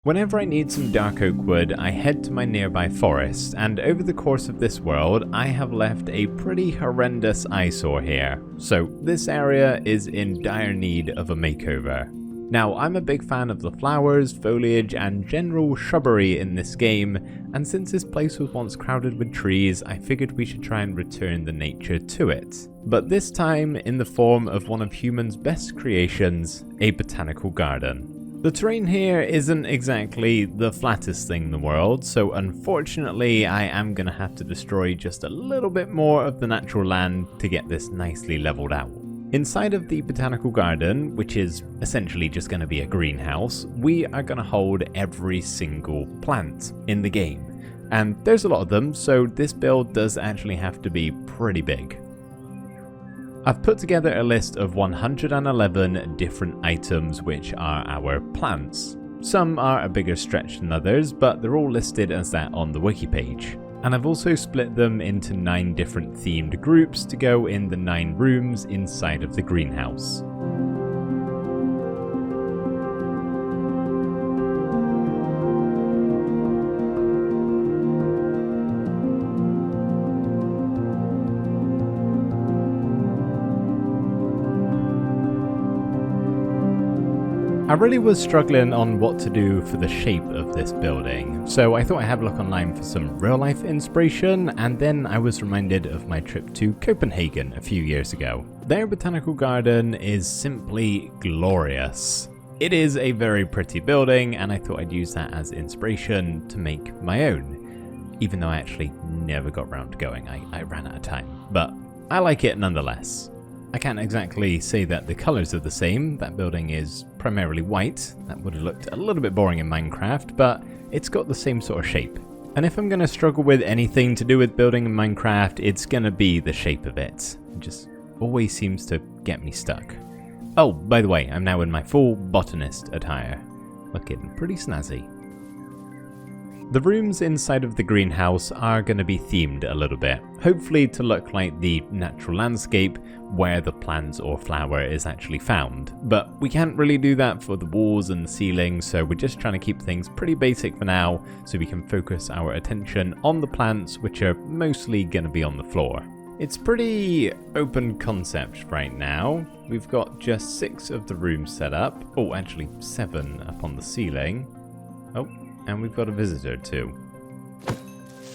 Whenever I need some dark oak wood, I head to my nearby forest, and over the course of this world, I have left a pretty horrendous eyesore here. So this area is in dire need of a makeover. Now, I'm a big fan of the flowers, foliage, and general shrubbery in this game, and since this place was once crowded with trees, I figured we should try and return the nature to it. But this time in the form of one of humans' best creations, a botanical garden. The terrain here isn't exactly the flattest thing in the world, so unfortunately I am going to have to destroy just a little bit more of the natural land to get this nicely leveled out. Inside of the botanical garden, which is essentially just going to be a greenhouse, we are going to hold every single plant in the game. And there's a lot of them, so this build does actually have to be pretty big. I've put together a list of 111 different items which are our plants. Some are a bigger stretch than others, but they're all listed as that on the wiki page. And I've also split them into 9 different themed groups to go in the 9 rooms inside of the greenhouse. I really was struggling on what to do for the shape of this building, so I thought I'd have a look online for some real life inspiration, and then I was reminded of my trip to Copenhagen a few years ago. Their botanical garden is simply glorious. It is a very pretty building, and I thought I'd use that as inspiration to make my own, even though I actually never got around to going. I ran out of time, but I like it nonetheless. I can't exactly say that the colours are the same. That building is primarily white. That would have looked a little bit boring in Minecraft, but it's got the same sort of shape. And if I'm going to struggle with anything to do with building in Minecraft, it's going to be the shape of it. It just always seems to get me stuck. Oh, by the way, I'm now in my full botanist attire. Looking pretty snazzy. The rooms inside of the greenhouse are going to be themed a little bit, hopefully to look like the natural landscape where the plant or flower is actually found. But we can't really do that for the walls and the ceiling, so we're just trying to keep things pretty basic for now so we can focus our attention on the plants, which are mostly going to be on the floor. It's pretty open concept right now. We've got just 6 of the rooms set up. Oh, actually 7 up on the ceiling. Oh. And we've got a visitor too.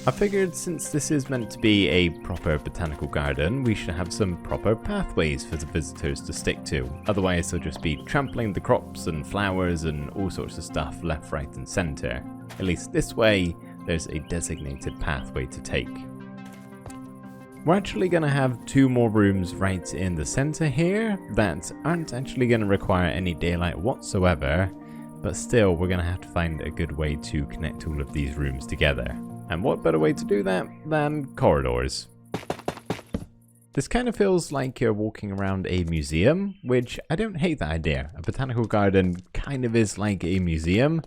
I figured since this is meant to be a proper botanical garden, we should have some proper pathways for the visitors to stick to. Otherwise they'll just be trampling the crops and flowers and all sorts of stuff left, right and centre. At least this way, there's a designated pathway to take. We're actually going to have 2 more rooms right in the centre here that aren't actually going to require any daylight whatsoever. But still, we're going to have to find a good way to connect all of these rooms together. And what better way to do that than corridors? This kind of feels like you're walking around a museum, which I don't hate that idea. A botanical garden kind of is like a museum.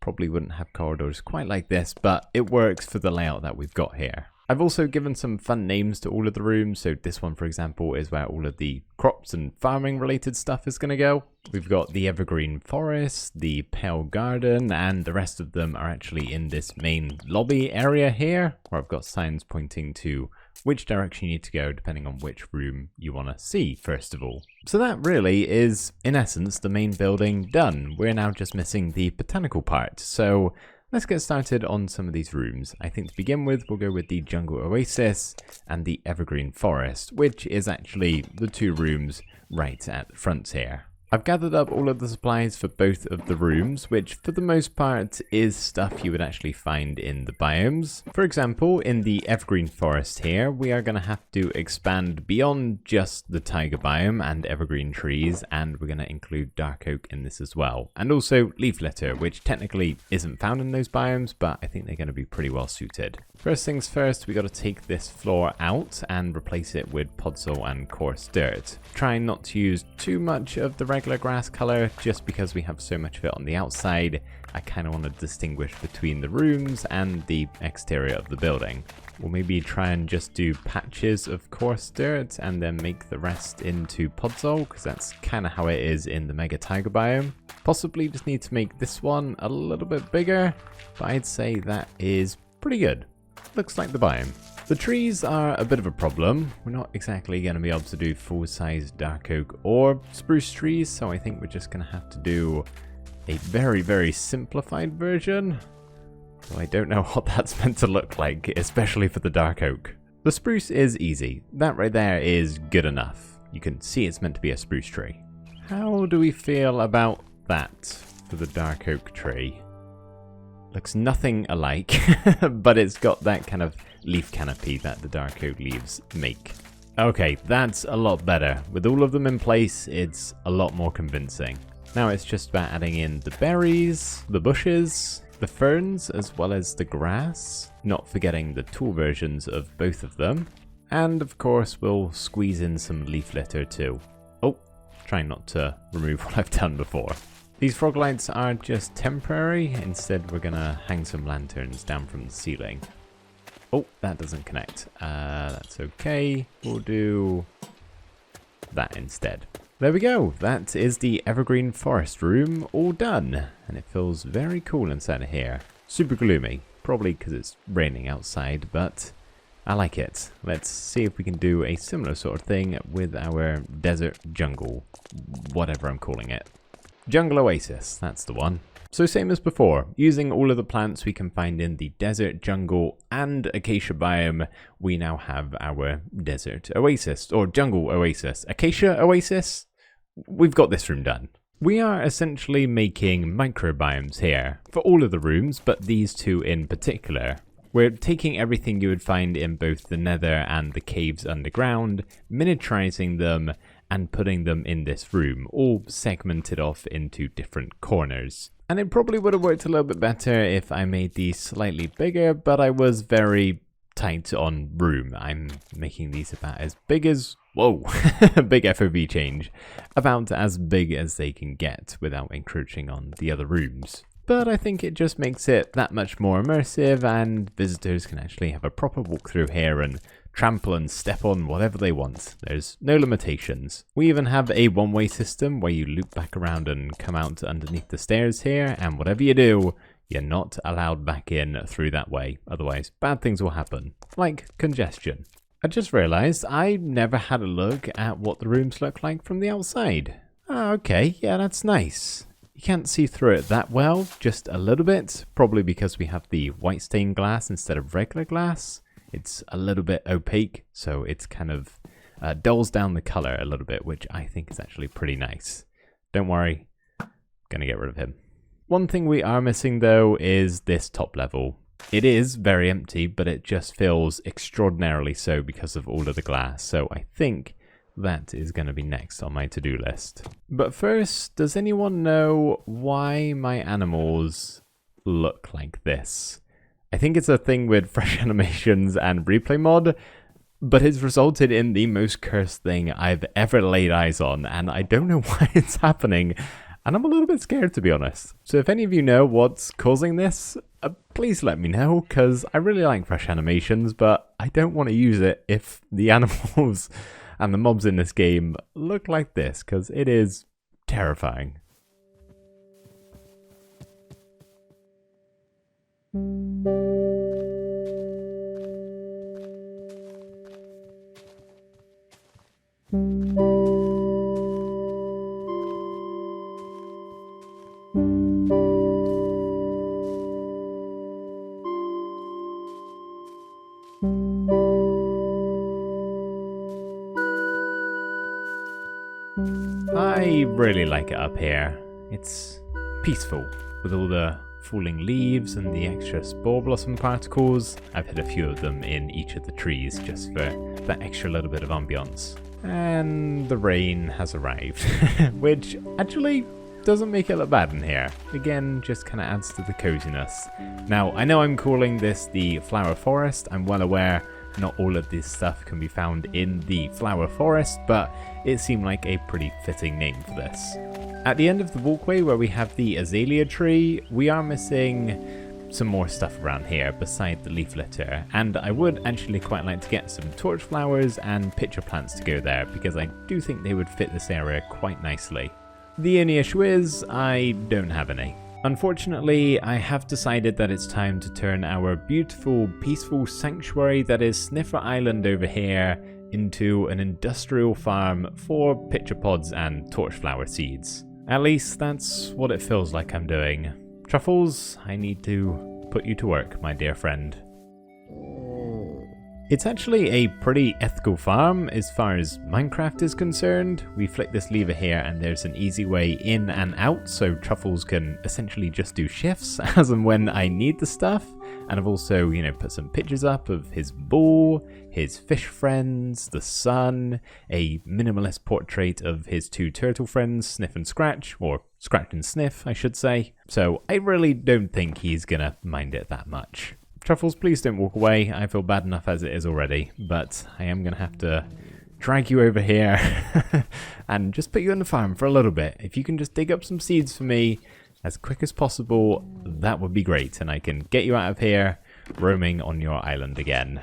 Probably wouldn't have corridors quite like this, but it works for the layout that we've got here. I've also given some fun names to all of the rooms, so this one for example is where all of the crops and farming related stuff is going to go. We've got the evergreen forest, the pale garden, and the rest of them are actually in this main lobby area here, where I've got signs pointing to which direction you need to go depending on which room you want to see first of all. So that really is, in essence, the main building done. We're now just missing the botanical part, so let's get started on some of these rooms. I think to begin with, we'll go with the Jungle Oasis and the Evergreen Forest, which is actually the 2 rooms right at the front here. I've gathered up all of the supplies for both of the rooms, which for the most part is stuff you would actually find in the biomes. For example, in the Evergreen Forest here, we are going to have to expand beyond just the taiga biome and evergreen trees, and we're going to include dark oak in this as well. And also leaf litter, which technically isn't found in those biomes, but I think they're going to be pretty well suited. First things first, we got to take this floor out and replace it with podzol and coarse dirt. Trying not to use too much of the regular grass color, just because we have so much of it on the outside. I kind of want to distinguish between the rooms and the exterior of the building. We'll maybe try and just do patches of coarse dirt and then make the rest into podzol, because that's kind of how it is in the Mega Taiga biome. Possibly just need to make this one a little bit bigger, but I'd say that is pretty good. Looks like the biome. The trees are a bit of a problem. We're not exactly going to be able to do full-size dark oak or spruce trees, so I think we're just going to have to do a very, very simplified version. So I don't know what that's meant to look like, especially for the dark oak. The spruce is easy. That right there is good enough. You can see it's meant to be a spruce tree. How do we feel about that for the dark oak tree? Looks nothing alike, but it's got that kind of leaf canopy that the dark oak leaves make. Okay, that's a lot better. With all of them in place, it's a lot more convincing. Now it's just about adding in the berries, the bushes, the ferns, as well as the grass, not forgetting the tall versions of both of them. And of course, we'll squeeze in some leaf litter too. Oh, trying not to remove what I've done before. These frog lights are just temporary. Instead, we're gonna hang some lanterns down from the ceiling. Oh, that doesn't connect. That's okay. We'll do that instead. There we go. That is the Evergreen Forest room all done. And it feels very cool inside of here. Super gloomy. Probably because it's raining outside, but I like it. Let's see if we can do a similar sort of thing with our desert jungle. Whatever I'm calling it. Jungle Oasis, that's the one. So same as before, using all of the plants we can find in the desert, jungle, and acacia biome, we now have our desert oasis, or jungle oasis. Acacia oasis? We've got this room done. We are essentially making microbiomes here, for all of the rooms, but these two in particular. We're taking everything you would find in both the Nether and the caves underground, miniaturizing them, and putting them in this room, all segmented off into different corners. And it probably would have worked a little bit better if I made these slightly bigger, but I was very tight on room. I'm making these about as big as, whoa, big FOV change, about as big as they can get without encroaching on the other rooms. But I think it just makes it that much more immersive, and visitors can actually have a proper walkthrough here and trample and step on whatever they want. There's no limitations. We even have a one-way system where you loop back around and come out underneath the stairs here, and whatever you do, you're not allowed back in through that way. Otherwise, bad things will happen, like congestion. I just realized I never had a look at what the rooms look like from the outside. Ah, okay, yeah, that's nice. You can't see through it that well, just a little bit, probably because we have the white stained glass instead of regular glass. It's a little bit opaque, so it's kind of dulls down the color a little bit, which I think is actually pretty nice. Don't worry, I'm gonna get rid of him. One thing we are missing though is this top level. It is very empty, but it just feels extraordinarily so because of all of the glass, so I think that is going to be next on my to-do list. But first, does anyone know why my animals look like this? I think it's a thing with fresh animations and replay mod, but it's resulted in the most cursed thing I've ever laid eyes on, and I don't know why it's happening, and I'm a little bit scared, to be honest. So if any of you know what's causing this, please let me know, because I really like fresh animations, but I don't want to use it if the animals and the mobs in this game look like this, because it is terrifying. I really like it up here. It's peaceful with all the falling leaves and the extra spore blossom particles. I've hit a few of them in each of the trees just for that extra little bit of ambience. And the rain has arrived, which actually doesn't make it look bad in here. Again, just kind of adds to the coziness. Now, I know I'm calling this the flower forest. I'm well aware not all of this stuff can be found in the flower forest, but it seemed like a pretty fitting name for this. At the end of the walkway where we have the azalea tree, we are missing some more stuff around here beside the leaf litter, and I would actually quite like to get some torch flowers and pitcher plants to go there because I do think they would fit this area quite nicely. The only issue is I don't have any. Unfortunately, I have decided that it's time to turn our beautiful, peaceful sanctuary that is Sniffer Island over here into an industrial farm for pitcher pods and torch flower seeds. At least that's what it feels like I'm doing. Truffles, I need to put you to work, my dear friend. It's actually a pretty ethical farm as far as Minecraft is concerned. We flick this lever here and there's an easy way in and out, so Truffles can essentially just do shifts as and when I need the stuff. And I've also, put some pictures up of his bull, his fish friends, the sun, a minimalist portrait of his two turtle friends, Sniff and Scratch, or Scratch and Sniff, I should say. So I really don't think he's gonna mind it that much. Truffles, please don't walk away. I feel bad enough as it is already, but I am going to have to drag you over here and just put you on the farm for a little bit. If you can just dig up some seeds for me as quick as possible, that would be great, and I can get you out of here roaming on your island again.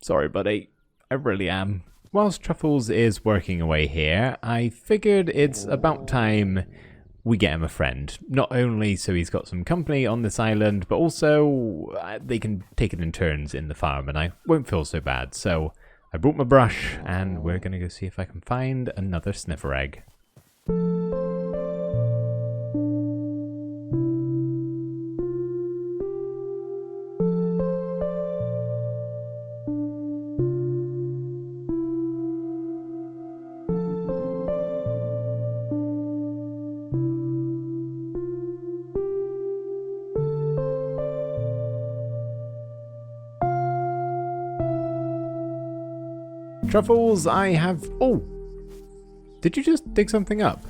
Sorry, buddy. I really am. Whilst Truffles is working away here, I figured it's about time we get him a friend. Not only so he's got some company on this island, but also they can take it in turns in the farm and I won't feel so bad. So I brought my brush and we're going to go see if I can find another sniffer egg. Truffles, I have... Oh! Did you just dig something up?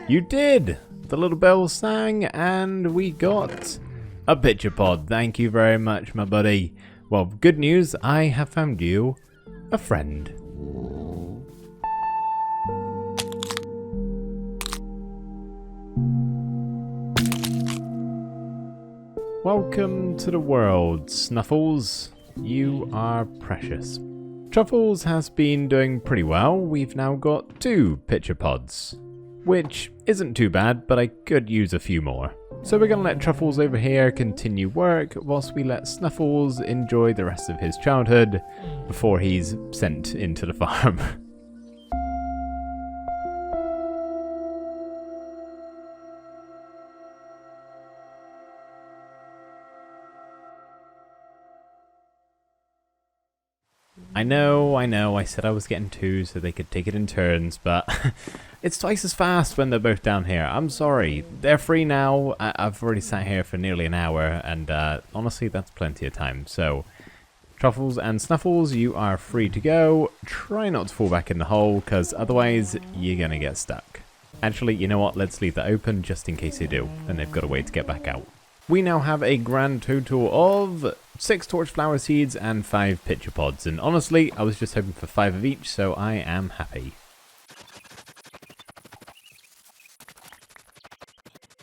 You did! The little bell sang and we got a pitcher pod. Thank you very much, my buddy. Well, good news, I have found you a friend. Welcome to the world, Snuffles. You are precious. Truffles has been doing pretty well. We've now got 2 pitcher pods, which isn't too bad, but I could use a few more. So we're going to let Truffles over here continue work whilst we let Snuffles enjoy the rest of his childhood before he's sent into the farm. I know, I said I was getting 2 so they could take it in turns, but it's twice as fast when they're both down here. I'm sorry. They're free now. I've already sat here for nearly an hour, and honestly, that's plenty of time. So, Truffles and Snuffles, you are free to go. Try not to fall back in the hole, because otherwise, you're going to get stuck. Actually, you know what? Let's leave that open just in case they do, and they've got a way to get back out. We now have a grand total of 6 torch flower seeds and 5 pitcher pods, and honestly, I was just hoping for 5 of each, so I am happy.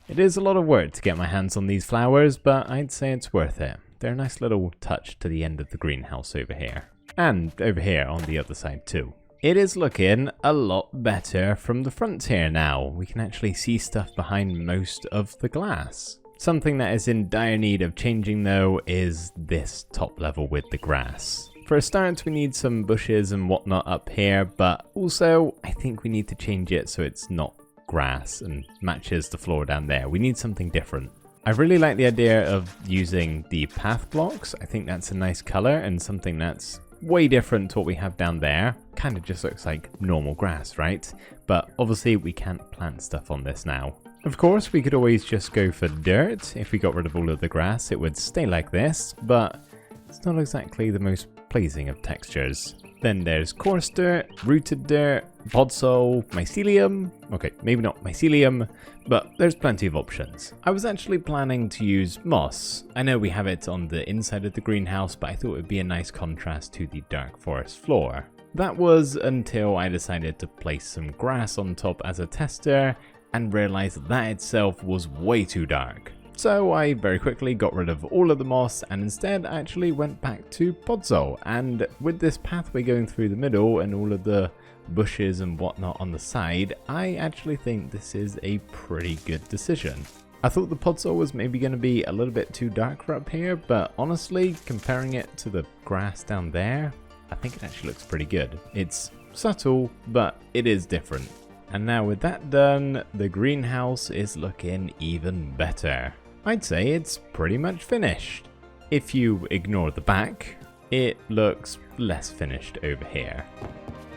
It is a lot of work to get my hands on these flowers, but I'd say it's worth it. They're a nice little touch to the end of the greenhouse over here. And over here on the other side too. It is looking a lot better from the front here now. We can actually see stuff behind most of the glass. Something that is in dire need of changing though is this top level with the grass. For a start, we need some bushes and whatnot up here, but also I think we need to change it so it's not grass and matches the floor down there. We need something different. I really like the idea of using the path blocks. I think that's a nice color and something that's way different to what we have down there. Kind of just looks like normal grass, right? But obviously we can't plant stuff on this now. Of course, we could always just go for dirt. If we got rid of all of the grass, it would stay like this, but it's not exactly the most pleasing of textures. Then there's coarse dirt, rooted dirt, podsol, mycelium. Okay, maybe not mycelium, but there's plenty of options. I was actually planning to use moss. I know we have it on the inside of the greenhouse, but I thought it would be a nice contrast to the dark forest floor. That was until I decided to place some grass on top as a tester, and realised that itself was way too dark. So I very quickly got rid of all of the moss and instead actually went back to Podzol, and with this pathway going through the middle and all of the bushes and whatnot on the side, I actually think this is a pretty good decision. I thought the Podzol was maybe going to be a little bit too dark up here, but honestly, comparing it to the grass down there, I think it actually looks pretty good. It's subtle, but it is different. And now with that done, the greenhouse is looking even better. I'd say it's pretty much finished. If you ignore the back, it looks less finished over here.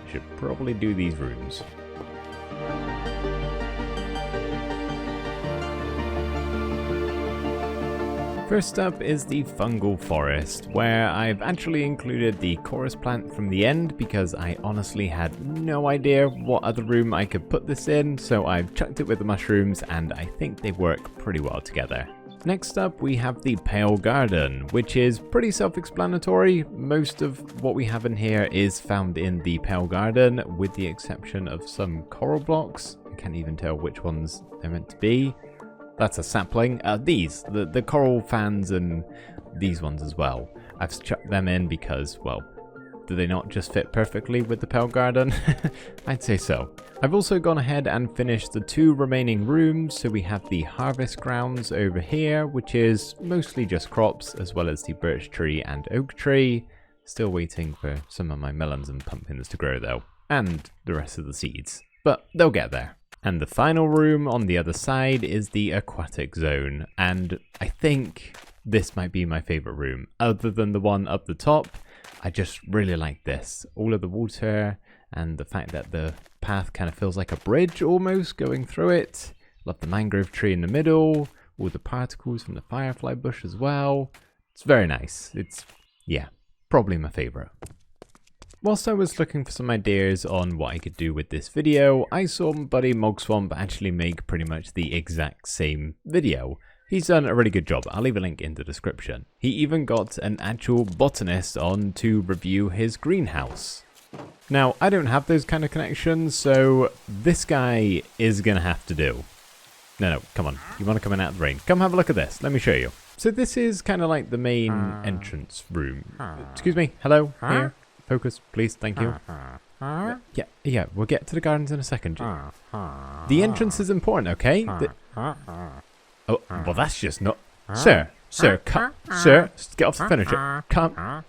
Should probably do these rooms. First up is the fungal forest, where I've actually included the chorus plant from the end because I honestly had no idea what other room I could put this in, so I've chucked it with the mushrooms and I think they work pretty well together. Next up we have the pale garden, which is pretty self-explanatory. Most of what we have in here is found in the pale garden, with the exception of some coral blocks. I can't even tell which ones they're meant to be. That's a sapling. The coral fans and these ones as well. I've chucked them in because, well, do they not just fit perfectly with the pale garden? I'd say so. I've also gone ahead and finished the 2 remaining rooms. So we have the harvest grounds over here, which is mostly just crops, as well as the birch tree and oak tree. Still waiting for some of my melons and pumpkins to grow though, and the rest of the seeds, but they'll get there. And the final room on the other side is the aquatic zone, and I think this might be my favorite room. Other than the one up the top, I just really like this. All of the water and the fact that the path kind of feels like a bridge almost going through it. Love the mangrove tree in the middle, all the particles from the firefly bush as well. It's very nice. It's, yeah, probably my favorite. Whilst I was looking for some ideas on what I could do with this video, I saw my buddy Mogswamp actually make pretty much the exact same video. He's done a really good job. I'll leave a link in the description. He even got an actual botanist on to review his greenhouse. Now, I don't have those kind of connections, so this guy is gonna have to do. No, come on. You want to come in out of the rain? Come have a look at this. Let me show you. So this is kind of like the main entrance room. Excuse me. Hello? Here. Focus, please. Thank you. Yeah, we'll get to the gardens in a second. The entrance is important, okay? Oh, well, that's just not... Sir, come. Sir, get off the furniture. Come.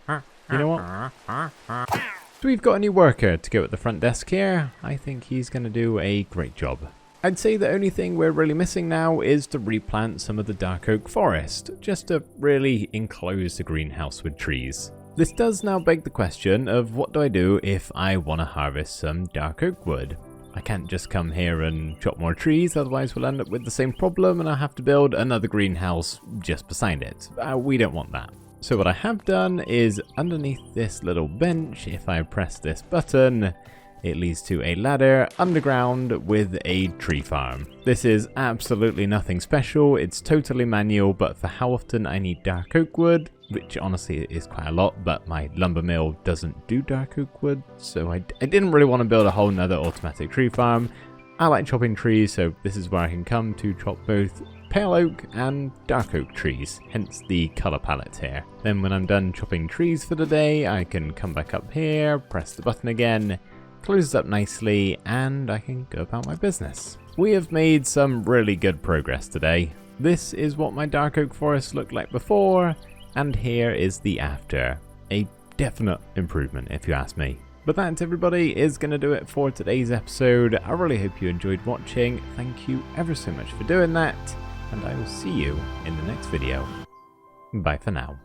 You know what? So we've got a new worker to go at the front desk here. I think he's going to do a great job. I'd say the only thing we're really missing now is to replant some of the dark oak forest, just to really enclose the greenhouse with trees. This does now beg the question of what do I do if I want to harvest some dark oak wood? I can't just come here and chop more trees, otherwise we'll end up with the same problem and I'll have to build another greenhouse just beside it. We don't want that. So what I have done is underneath this little bench, if I press this button, it leads to a ladder underground with a tree farm. This is absolutely nothing special, it's totally manual, but for how often I need dark oak wood, which honestly is quite a lot, but my lumber mill doesn't do dark oak wood, so I didn't really want to build a whole nother automatic tree farm. I like chopping trees, so this is where I can come to chop both pale oak and dark oak trees, hence the colour palette here. Then when I'm done chopping trees for the day, I can come back up here, press the button again, close it up nicely, and I can go about my business. We have made some really good progress today. This is what my dark oak forest looked like before, and here is the after. A definite improvement if you ask me. But that, everybody, is going to do it for today's episode. I really hope you enjoyed watching. Thank you ever so much for doing that, and I will see you in the next video. Bye for now.